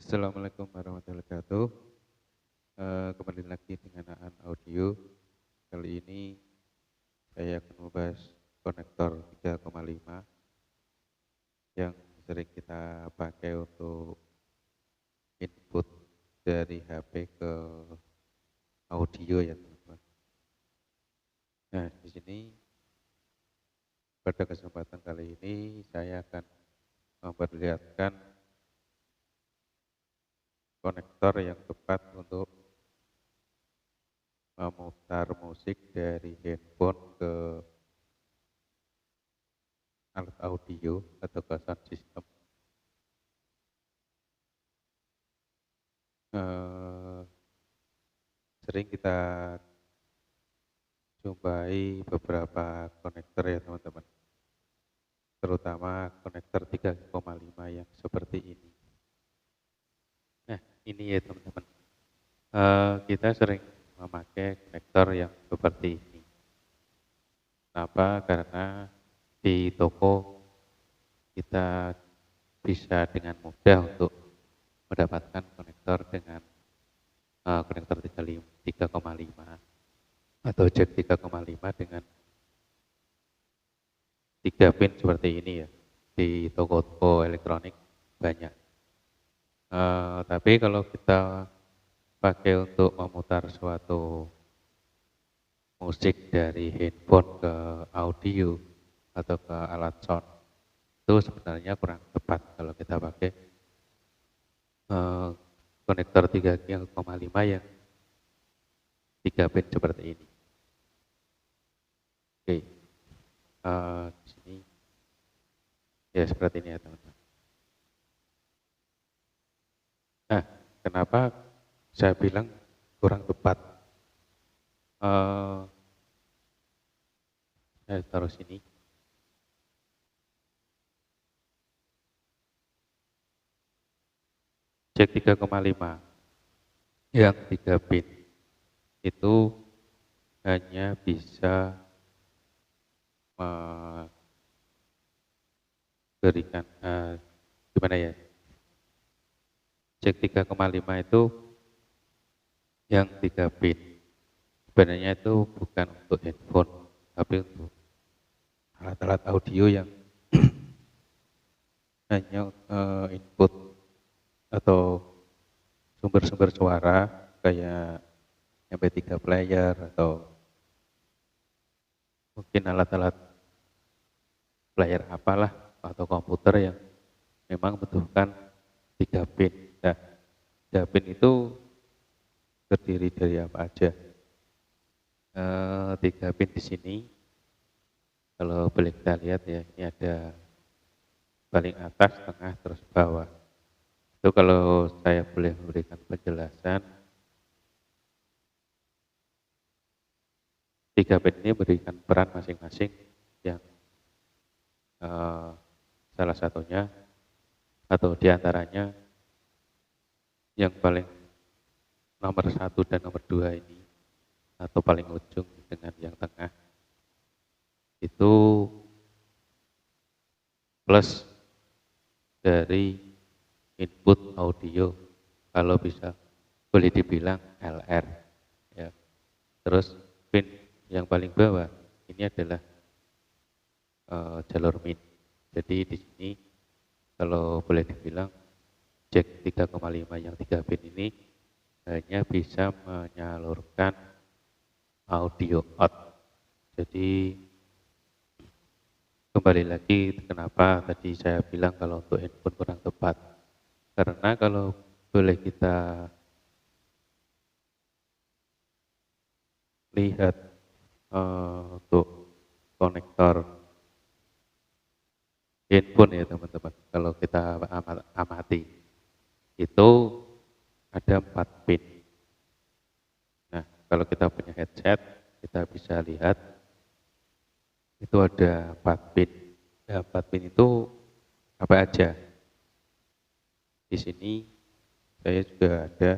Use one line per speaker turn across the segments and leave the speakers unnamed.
Assalamualaikum warahmatullahi wabarakatuh. Kembali lagi dengan Aan Audio. Kali ini saya akan membahas konektor 3,5 yang sering kita pakai untuk input dari HP ke audio ya teman-teman. Nah di sini pada kesempatan kali ini saya akan memperlihatkan konektor yang tepat untuk memutar musik dari handphone ke alat audio atau ke sound system. Eh, Sering kita jumpai beberapa konektor ya teman-teman, terutama konektor 3,5 yang seperti ini. Nah ini ya teman-teman, kita sering memakai konektor yang seperti ini. Kenapa? Karena di toko kita bisa dengan mudah untuk mendapatkan konektor dengan konektor 3,5 atau jack 3,5 dengan 3 pin seperti ini ya. Di toko-toko elektronik banyak. Tapi kalau kita pakai untuk memutar suatu musik dari handphone ke audio atau ke alat sound, itu sebenarnya kurang tepat kalau kita pakai konektor 3,5 yang 3 pin seperti ini. Oke, di sini ya seperti ini ya teman-teman. Nah, kenapa saya bilang kurang tepat? Saya taruh sini. Jack 3,5 yang 3 pin itu hanya bisa memberikan gimana ya, Jack 3,5 itu yang 3 pin sebenarnya itu bukan untuk handphone tapi untuk alat-alat audio yang hanya input atau sumber-sumber suara kayak MP3 player atau mungkin alat-alat player apalah atau komputer yang memang membutuhkan 3 pin. Nah, 3 pin itu terdiri dari apa aja? 3 pin di sini kalau boleh kita lihat ya, ini ada paling atas, tengah, terus bawah. Itu kalau saya boleh memberikan penjelasan, 3 pin ini memberikan peran masing-masing yang salah satunya atau diantaranya yang paling nomor 1 dan nomor 2 ini atau paling ujung dengan yang tengah itu plus dari input audio, kalau bisa boleh dibilang LR ya. Terus pin yang paling bawah ini adalah jalur min. Jadi di sini kalau boleh dibilang jack 3,5 yang 3 pin ini hanya bisa menyalurkan audio out. Jadi kembali lagi kenapa tadi saya bilang kalau untuk handphone kurang tepat. Karena kalau boleh kita lihat untuk konektor handphone ya teman-teman, kalau kita amati itu ada 4 pin. Nah, kalau kita punya headset kita bisa lihat itu ada 4 pin. Nah, 4 pin itu apa aja? Di sini saya juga ada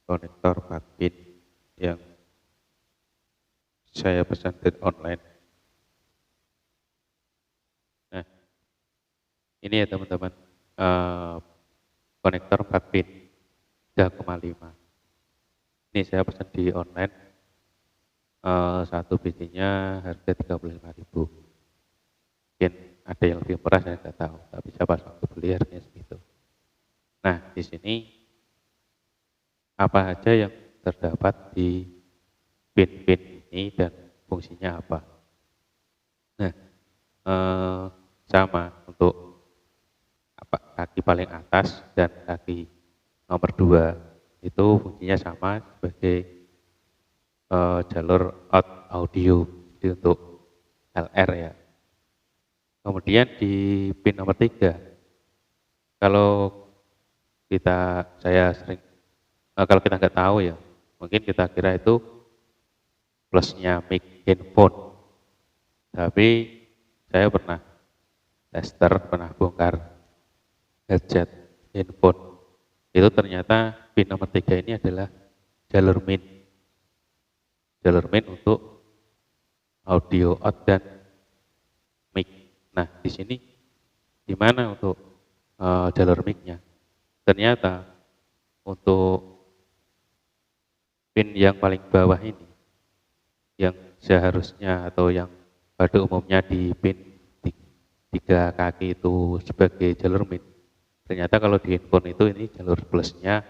konektor 4 pin yang saya pesan dari online. Nah, ini ya teman-teman, konektor 4 pin 3,5. Ini saya pesan di online, satu bijinya harga 35.000. Mungkin ada yang lebih murah, saya nggak tahu, tapi saya pas waktu beli harganya segitu. Nah, di sini apa aja yang terdapat di pin-pin ini dan fungsinya apa? Nah, sama untuk kaki paling atas dan kaki nomor 2 itu fungsinya sama sebagai jalur out audio, jadi untuk LR ya. Kemudian di pin nomor 3, kalau saya sering, kalau kita nggak tahu ya, mungkin kita kira itu plusnya mic handphone. Tapi saya pernah tester, pernah bongkar headset handphone. Itu ternyata pin nomor 3 ini adalah jalur min. Jalur min untuk audio out dan mic. Nah, di sini di mana untuk jalur mic-nya? Ternyata untuk pin yang paling bawah ini, yang seharusnya atau yang pada umumnya di pin 3 kaki itu sebagai jalur min, ternyata kalau di handphone itu ini jalur plusnya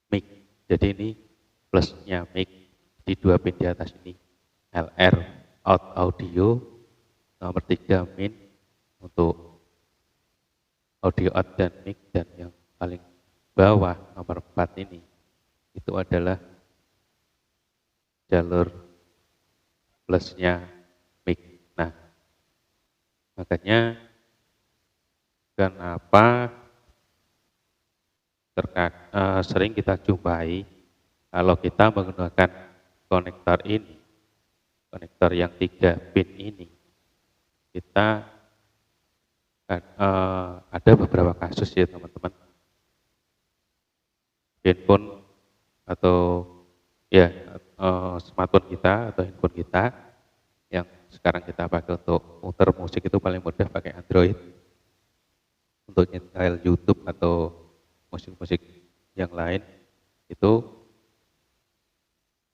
mic. Jadi ini plusnya mic di 2 pin di atas ini, LR out audio, nomor 3 min untuk audio out dan mic, dan yang paling bawah nomor 4 ini itu adalah jalur plusnya mic. Nah, makanya kenapa sering kita jumpai kalau kita menggunakan konektor ini, konektor yang 3 pin ini, kita ada beberapa kasus ya teman-teman, handphone atau ya smartphone kita atau handphone kita yang sekarang kita pakai untuk muter musik itu paling mudah pakai Android, untuk nyetel YouTube atau musik-musik yang lain itu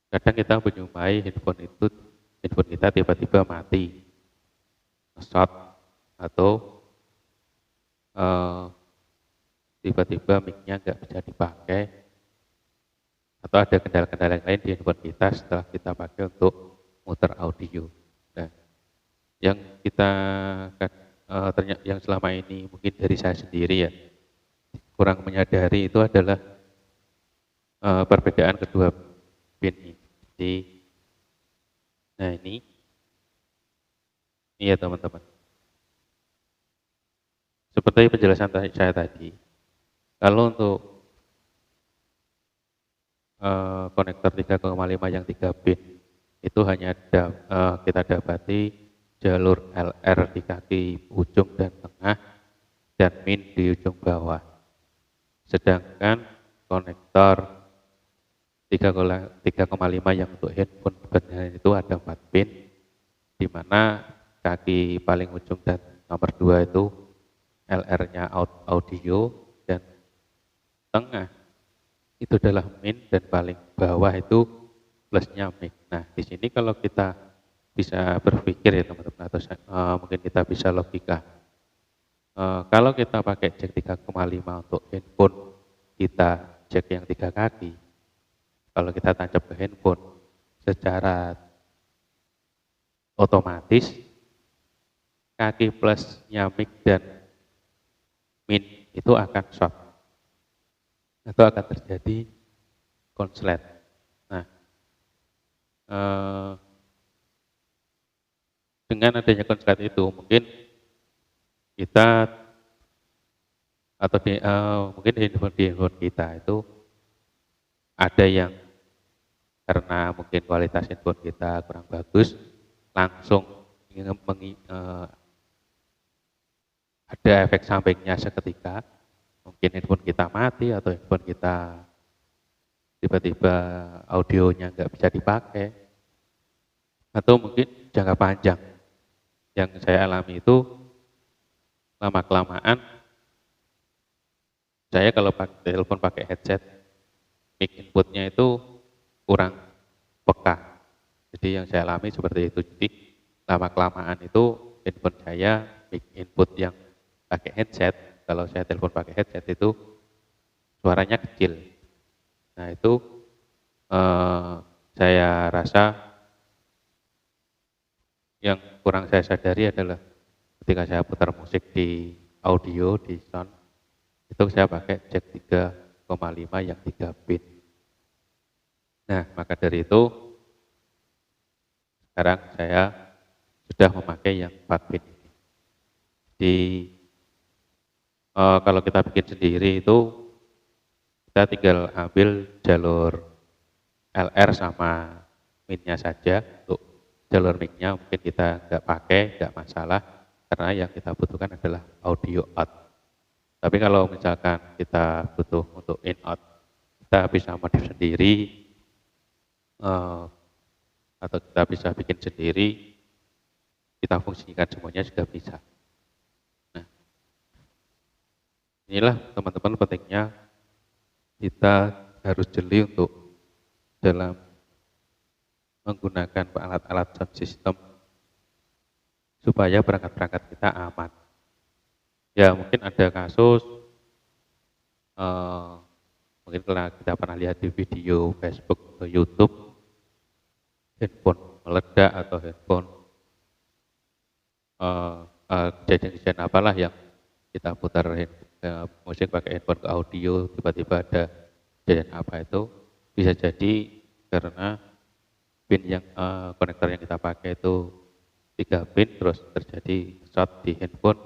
kadang kita menjumpai handphone kita tiba-tiba mati, short, atau tiba-tiba mic-nya nggak bisa dipakai, atau ada kendala-kendala yang lain di handphone kita setelah kita pakai untuk muter audio. Nah, yang yang selama ini mungkin dari saya sendiri ya kurang menyadari itu adalah perbedaan kedua pin ini. Nah ini ya teman-teman. Seperti penjelasan saya tadi, kalau untuk konektor 3,5 yang 3 pin itu hanya kita dapati jalur LR di kaki ujung dan tengah dan min di ujung bawah. Sedangkan konektor 3,5 yang untuk handphone sebenarnya itu ada 4 pin, di mana kaki paling ujung dan nomor 2 itu LR-nya out audio, dan tengah itu adalah min, dan paling bawah itu plusnya mic. Nah, di sini kalau kita bisa berpikir ya teman-teman, atau mungkin kita bisa logika. Kalau kita pakai jack 3,5 untuk handphone kita, jack yang 3 kaki, kalau kita tancap ke handphone, secara otomatis kaki plusnya mic dan min itu akan short, atau akan terjadi konslet. Nah, dengan adanya konslet itu mungkin kita atau mungkin di handphone kita itu ada yang karena mungkin kualitas handphone kita kurang bagus, langsung ada efek sampingnya seketika, mungkin handphone kita mati atau handphone kita tiba-tiba audionya nggak bisa dipakai, atau mungkin jangka panjang yang saya alami itu lama-kelamaan saya kalau pakai telepon pakai headset, mic inputnya itu kurang peka. Jadi yang saya alami seperti itu. Jadi lama-kelamaan itu handphone saya mic input yang pakai headset, kalau saya telepon pakai headset itu suaranya kecil. Nah itu saya rasa yang kurang saya sadari adalah ketika saya putar musik di audio, di sound, itu saya pakai jack 3,5 yang 3 pin. Nah, maka dari itu sekarang saya sudah memakai yang 4 pin ini. Di kalau kita bikin sendiri itu kita tinggal ambil jalur LR sama minnya saja. Untuk jalur mic-nya mungkin kita nggak pakai, nggak masalah, karena yang kita butuhkan adalah audio out. Tapi kalau misalkan kita butuh untuk in out, kita bisa modif sendiri, atau kita bisa bikin sendiri, kita fungsikan semuanya juga bisa. Nah, inilah teman-teman pentingnya kita harus jeli untuk dalam menggunakan alat-alat sound system supaya perangkat-perangkat kita aman. Ya mungkin ada kasus, mungkin kalau kita pernah lihat di video Facebook atau YouTube, handphone meledak atau handphone kejadian-kejadian apalah yang kita putar musik pakai handphone ke audio, tiba-tiba ada kejadian apa itu, bisa jadi karena pin yang konektor yang kita pakai itu 3 pin, terus terjadi short di handphone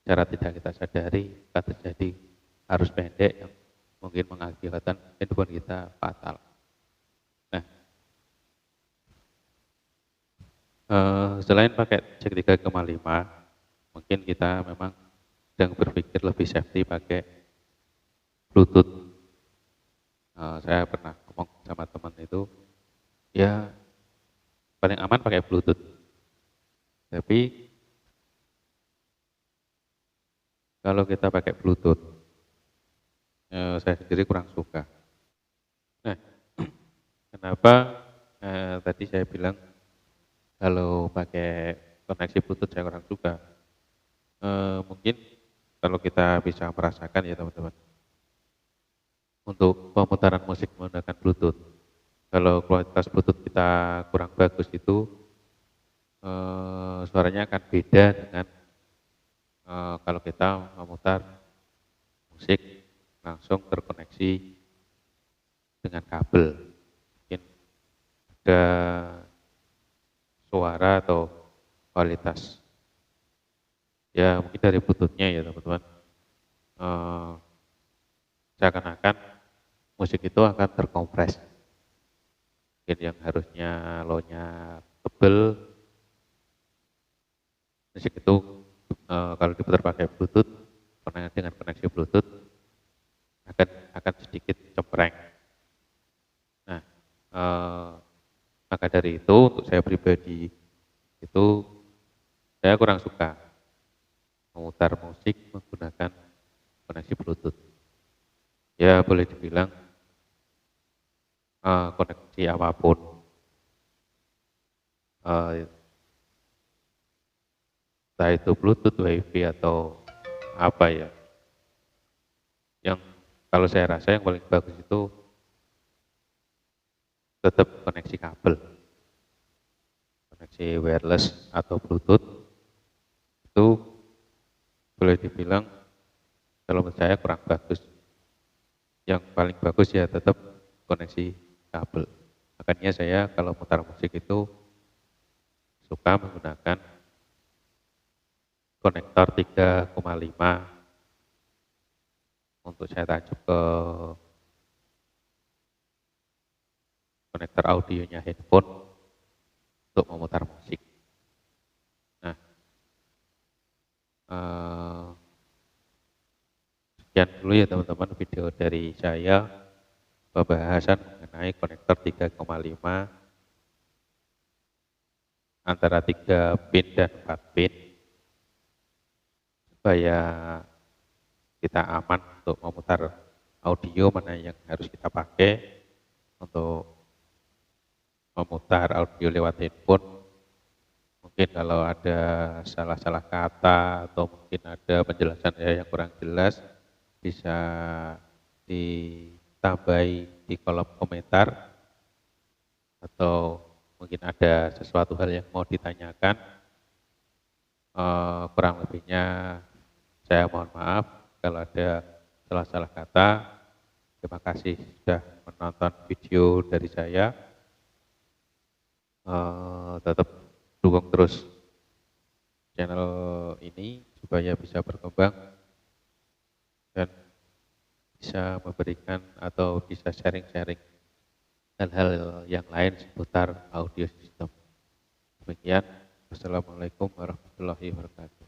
secara tidak kita sadari, akan terjadi arus pendek yang mungkin mengakibatkan handphone kita fatal. Nah, selain pakai jack 3,5, mungkin kita memang sedang berpikir lebih safety pakai Bluetooth. Saya pernah ngomong sama teman itu, ya paling aman pakai Bluetooth. Tapi kalau kita pakai Bluetooth, saya sendiri kurang suka. Nah, kenapa tadi saya bilang kalau pakai koneksi Bluetooth saya kurang suka? Mungkin kalau kita bisa merasakan ya teman-teman, untuk pemutaran musik menggunakan Bluetooth, kalau kualitas Bluetooth kita kurang bagus itu suaranya akan beda dengan kalau kita memutar musik langsung terkoneksi dengan kabel. Mungkin ada suara atau kualitas, ya mungkin dari Bluetooth-nya ya teman-teman, seakan-akan musik itu akan terkompres. Mungkin yang harusnya low-nya tebel, musik itu kalau diputar pakai Bluetooth, dengan koneksi Bluetooth akan sedikit cempreng. Nah, maka dari itu untuk saya pribadi itu saya kurang suka memutar musik menggunakan koneksi Bluetooth. Ya boleh dibilang koneksi apapun, entah itu Bluetooth, WiFi atau apa ya, yang kalau saya rasa yang paling bagus itu tetap koneksi kabel, koneksi wireless atau Bluetooth. Itu boleh dibilang kalau menurut saya kurang bagus. Yang paling bagus ya tetap koneksi kabel. Makanya saya kalau mutar musik itu suka menggunakan konektor 3,5 untuk saya tancap ke konektor audionya handphone untuk memutar musik. Nah, sekian dulu ya teman-teman video dari saya, pembahasan mengenai konektor 3,5 antara 3 pin dan 4 pin. supaya kita aman untuk memutar audio mana yang harus kita pakai untuk memutar audio lewat handphone. Mungkin kalau ada salah-salah kata atau mungkin ada penjelasan yang kurang jelas, bisa ditambahi di kolom komentar, atau mungkin ada sesuatu hal yang mau ditanyakan. Kurang lebihnya saya mohon maaf kalau ada salah-salah kata. Terima kasih sudah menonton video dari saya. Tetap dukung terus channel ini supaya bisa berkembang dan bisa memberikan atau bisa sharing-sharing hal-hal yang lain seputar audio system. Demikian, wassalamualaikum warahmatullahi wabarakatuh.